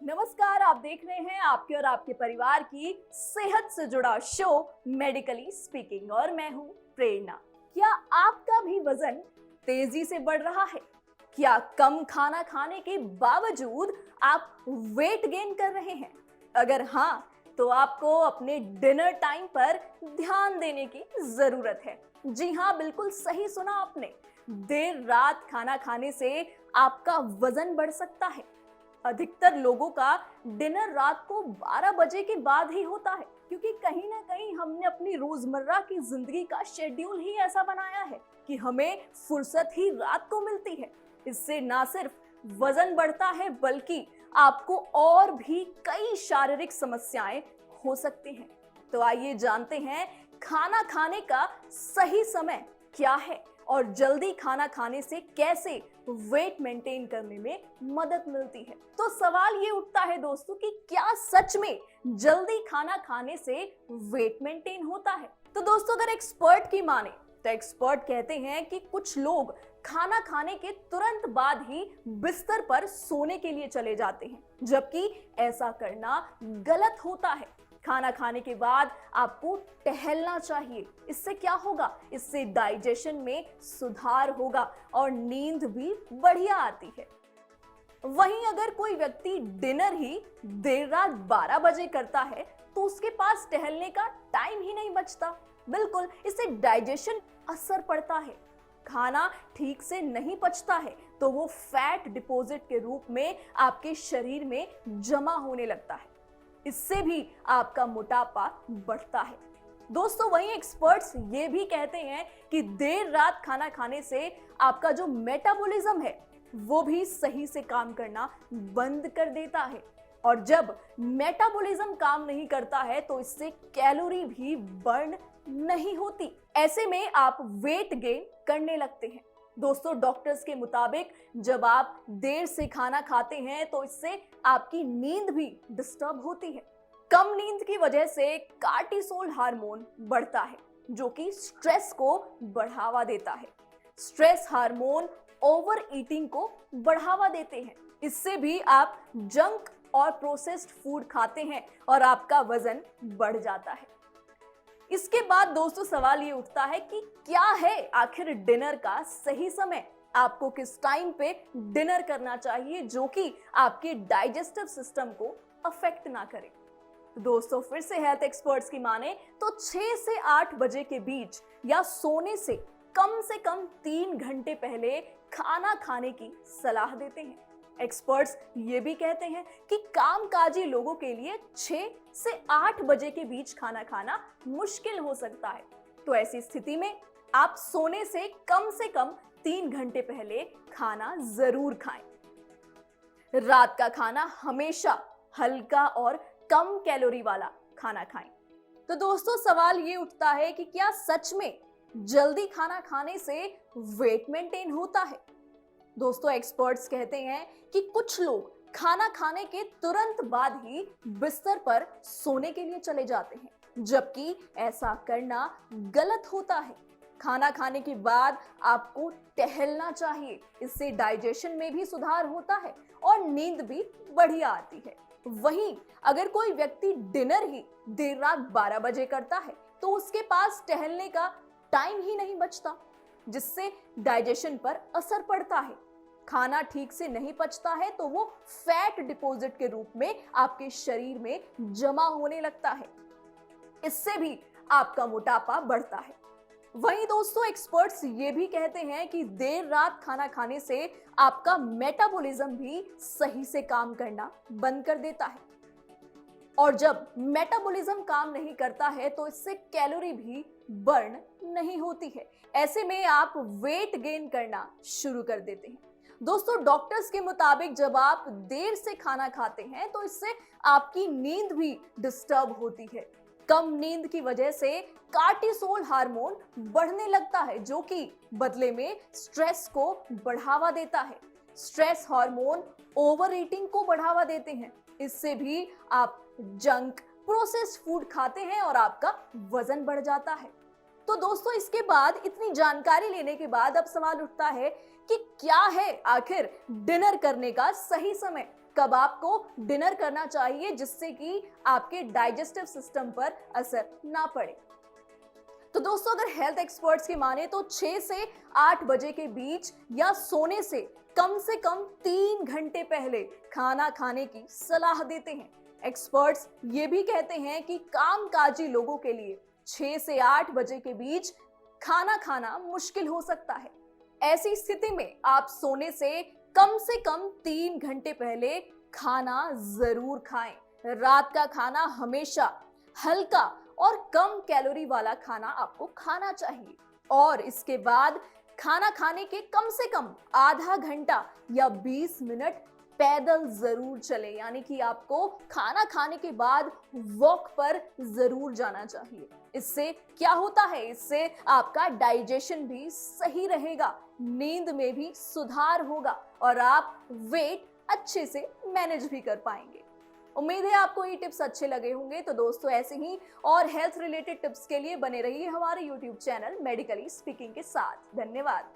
नमस्कार, आप देख रहे हैं आपके और आपके परिवार की सेहत से जुड़ा शो मेडिकली स्पीकिंग और मैं हूं प्रेरणा। क्या आपका भी वजन तेजी से बढ़ रहा है? क्या कम खाना खाने के बावजूद आप वेट गेन कर रहे हैं? अगर हाँ, तो आपको अपने डिनर टाइम पर ध्यान देने की जरूरत है। जी हाँ, बिल्कुल सही सुना आपने। देर रात खाना खाने से आपका वजन बढ़ सकता है। अधिकतर लोगों का डिनर रात को 12 बजे के बाद ही होता है, क्योंकि कहीं ना कहीं हमने अपनी रोजमर्रा की जिंदगी का शेड्यूल ही ऐसा बनाया है कि हमें फुर्सत ही रात को मिलती है। इससे ना सिर्फ वजन बढ़ता है, बल्कि आपको और भी कई शारीरिक समस्याएं हो सकती हैं। तो आइए जानते हैं खाना खाने का सही समय क्या है और जल्दी खाना खाने से कैसे वेट मेंटेन करने में मदद मिलती है। तो सवाल ये उठता है दोस्तों कि क्या सच में जल्दी खाना खाने से वेट मेंटेन होता है? तो दोस्तों, अगर एक्सपर्ट की माने तो एक्सपर्ट कहते हैं कि कुछ लोग खाना खाने के तुरंत बाद ही बिस्तर पर सोने के लिए चले जाते हैं, जबकि ऐसा करना गलत होता है। खाना खाने के बाद आपको टहलना चाहिए। इससे क्या होगा? इससे डाइजेशन में सुधार होगा और नींद भी बढ़िया आती है। वहीं अगर कोई व्यक्ति डिनर ही देर रात 12 बजे करता है, तो उसके पास टहलने का टाइम ही नहीं बचता। बिल्कुल, इससे डाइजेशन असर पड़ता है, खाना ठीक से नहीं पचता है, तो वो फैट डिपॉजिट के रूप में आपके शरीर में जमा होने लगता है। इससे भी आपका मोटापा बढ़ता है। दोस्तों, वहीं एक्सपर्ट्स ये भी कहते हैं कि देर रात खाना खाने से आपका जो मेटाबॉलिज्म है वो भी सही से काम करना बंद कर देता है, और जब मेटाबॉलिज्म काम नहीं करता है तो इससे कैलोरी भी बर्न नहीं होती। ऐसे में आप वेट गेन करने लगते हैं। दोस्तों, डॉक्टर्स के मुताबिक जब आप देर से खाना खाते हैं तो इससे आपकी नींद भी डिस्टर्ब होती है। कम नींद की वजह से कार्टिसोल हार्मोन बढ़ता है, जो कि स्ट्रेस को बढ़ावा देता है। स्ट्रेस हार्मोन ओवर ईटिंग को बढ़ावा देते हैं। इससे भी आप जंक और प्रोसेस्ड फूड खाते हैं और आपका वजन बढ़ जाता है। इसके बाद दोस्तों, सवाल ये उठता है कि क्या है आखिर डिनर का सही समय? आपको किस टाइम पे डिनर करना चाहिए जो कि आपके डाइजेस्टिव सिस्टम को अफेक्ट ना करे? दोस्तों, फिर से हेल्थ एक्सपर्ट्स की माने तो 6 से 8 बजे के बीच या सोने से कम 3 घंटे पहले खाना खाने की सलाह देते हैं। एक्सपर्ट्स ये भी कहते हैं कि कामकाजी लोगों के लिए 6 से 8 बजे के बीच खाना खाना मुश्किल हो सकता है। तो ऐसी स्थिति में आप सोने से कम 3 घंटे पहले खाना जरूर खाएं। रात का खाना हमेशा हल्का और कम कैलोरी वाला खाना खाएं। तो दोस्तों, सवाल ये उठता है कि क्या सच में जल्दी खाना खाने से वेट मेंटेन होता है? दोस्तों, एक्सपर्ट्स कहते हैं कि कुछ लोग खाना खाने के तुरंत बाद ही बिस्तर पर सोने के लिए चले जाते हैं, जबकि ऐसा करना गलत होता है। खाना खाने के बाद आपको टहलना चाहिए। इससे डाइजेशन में भी सुधार होता है और नींद भी बढ़िया आती है। वहीं अगर कोई व्यक्ति डिनर ही देर रात 12 बजे करता है, तो उसके पास टहलने का टाइम ही नहीं बचता, जिससे डाइजेशन पर असर पड़ता है। खाना ठीक से नहीं पचता है तो वो फैट डिपॉजिट के रूप में आपके शरीर में जमा होने लगता है। इससे भी आपका मोटापा बढ़ता है। वहीं दोस्तों, एक्सपर्ट्स ये भी कहते हैं कि देर रात खाना खाने से आपका मेटाबॉलिज्म भी सही से काम करना बंद कर देता है, और जब मेटाबॉलिज्म काम नहीं करता है तो इससे कैलोरी भी बर्न नहीं होती है। ऐसे में आप वेट गेन करना शुरू कर देते हैं। दोस्तों, डॉक्टर्स के मुताबिक जब आप देर से खाना खाते हैं तो इससे आपकी नींद भी डिस्टर्ब होती है। कम नींद की वजह से कार्टिसोल हार्मोन बढ़ने लगता है, जो कि बदले में स्ट्रेस को बढ़ावा देता है। स्ट्रेस हार्मोन ओवर ईटिंग को बढ़ावा देते हैं। इससे भी आप जंक प्रोसेस्ड फूड खाते हैं और आपका वजन बढ़ जाता है। तो दोस्तों, इसके बाद इतनी जानकारी लेने के बाद अब सवाल उठता है कि क्या है आखिर डिनर करने का सही समय, कब आपको डिनर करना चाहिए जिससे कि आपके डाइजेस्टिव सिस्टम पर असर ना पड़े। तो दोस्तों, अगर हेल्थ एक्सपर्ट्स की माने तो 6 से 8 बजे के बीच या सोने से कम 3 घंटे पहले खाना खाने की सलाह देते हैं। एक्सपर्ट्स ये भी कहते हैं कि कामकाजी लोगों के लिए 6 से 8 बजे के बीच खाना खाना मुश्किल हो सकता है। ऐसी स्थिति में आप सोने से कम 3 घंटे पहले खाना जरूर खाएं। रात का खाना हमेशा हल्का और कम कैलोरी वाला खाना आपको खाना चाहिए और इसके बाद खाना खाने के कम से कम आधा घंटा या 20 मिनट पैदल जरूर चले, यानी कि आपको खाना खाने के बाद वॉक पर जरूर जाना चाहिए। इससे क्या होता है, इससे आपका डाइजेशन भी सही रहेगा, नींद में भी सुधार होगा और आप वेट अच्छे से मैनेज भी कर पाएंगे। उम्मीद है आपको ये टिप्स अच्छे लगे होंगे। तो दोस्तों, ऐसे ही और हेल्थ रिलेटेड टिप्स के लिए बने रहिए हमारे YouTube चैनल मेडिकली स्पीकिंग के साथ। धन्यवाद।